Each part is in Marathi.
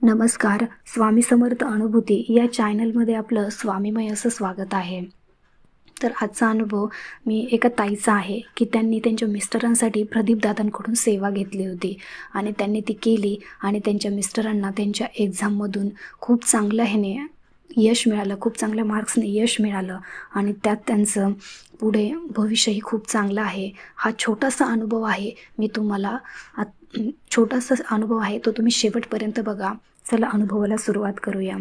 नमस्कार. स्वामी समर्थ अनुभूती या चॅनलमध्ये आपलं स्वामीमय असं स्वागत आहे. तर आजचा अनुभव मी एका ताईचा आहे की त्यांनी त्यांच्या मिस्टरांसाठी प्रदीपदादांकडून सेवा घेतली होती आणि त्यांनी ती केली आणि त्यांच्या मिस्टरांना त्यांच्या एक्झाममधून खूप चांगलं यश मिळालं, खूप चांगल्या मार्क्सने यश मिळालं आणि त्यात त्यांचं पुढे भविष्यही खूप चांगलं आहे. हा छोटासा अनुभव आहे. मी तुम्हाला छोटासा अनुभव आहे, तो तुम्ही शेवटपर्यंत बघा. चला अनुभवाला सुरुवात करूया.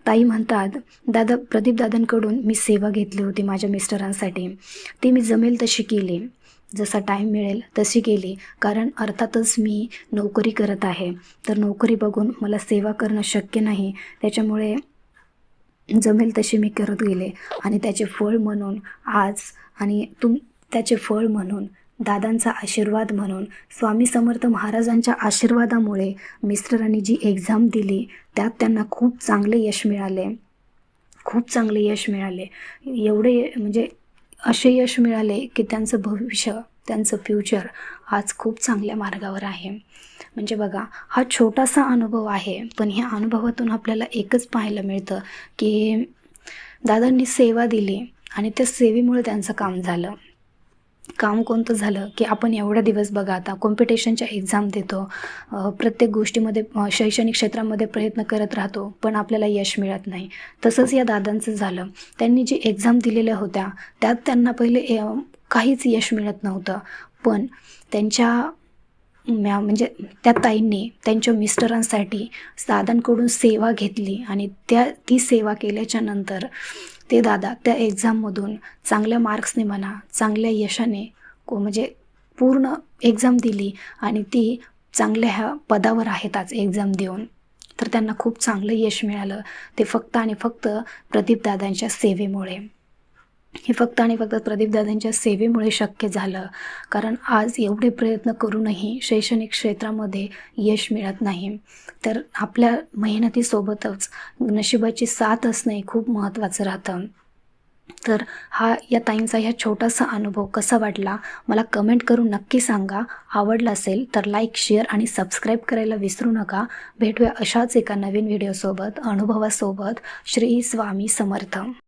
ताई म्हणतात, दादा प्रदीपदादांकडून मी सेवा घेतली होती माझ्या मिस्टरांसाठी. ती मी जमेल तशी केली, जसा टाईम मिळेल तशी केली. कारण अर्थातच मी नोकरी करत आहे, तर नोकरी बघून मला सेवा करणं शक्य नाही. त्याच्यामुळे जमेल तशी मी करत गेले आणि त्याचे फळ म्हणून त्याचे फळ म्हणून दादांचा आशीर्वाद म्हणून स्वामी समर्थ महाराजांच्या आशीर्वादामुळे मिस्टरांनी जी एक्झाम दिली त्यात त्यांना खूप चांगले यश मिळाले. खूप चांगले यश मिळाले. एवढे म्हणजे असे यश मिळाले की त्यांचं भविष्य, त्यांचं फ्युचर आज खूप चांगल्या मार्गावर आहे. म्हणजे बघा, हा छोटासा अनुभव आहे, पण ह्या अनुभवातून आपल्याला एकच पाहायला मिळतं की दादांनी सेवा दिली आणि त्या सेवेमुळे त्यांचं काम झालं. काम कोणतं झालं की आपण एवढा दिवस बघा, आता कॉम्पिटिशनच्या एक्झाम देतो, प्रत्येक गोष्टीमध्ये शैक्षणिक क्षेत्रामध्ये प्रयत्न करत राहतो, पण आपल्याला यश मिळत नाही. तसंच या दादांचं झालं. त्यांनी जी एक्झाम दिलेल्या होत्या त्यात त्यांना पहिले काहीच यश मिळत नव्हतं, पण म्हणजे त्या ताईंनी त्यांच्या मिस्टरांसाठी दादांकडून सेवा घेतली आणि ती सेवा केल्याच्या नंतर ते दादा त्या एक्झाममधून चांगल्या मार्क्सने म्हणा, चांगल्या यशाने म्हणजे पूर्ण एक्झाम दिली आणि ती चांगल्या ह्या पदावर आहेत आज एक्झाम देऊन. तर त्यांना खूप चांगलं यश मिळालं. ते फक्त आणि फक्त प्रदीपदादांच्या सेवेमुळे. हे फक्त आणि फक्त प्रदीपदादांच्या सेवेमुळे शक्य झालं. कारण आज एवढे प्रयत्न करूनही शैक्षणिक क्षेत्रामध्ये यश मिळत नाही. तर आपल्या मेहनतीसोबतच नशिबाची साथ असणे खूप महत्त्वाचं राहतं. तर या ताईंचा छोटासा अनुभव कसा वाटला मला कमेंट करून नक्की सांगा. आवडला असेल तर लाईक, शेअर आणि सबस्क्राईब करायला विसरू नका. भेटूया अशाच एका नवीन व्हिडिओसोबत, अनुभवासोबत. श्री स्वामी समर्थ.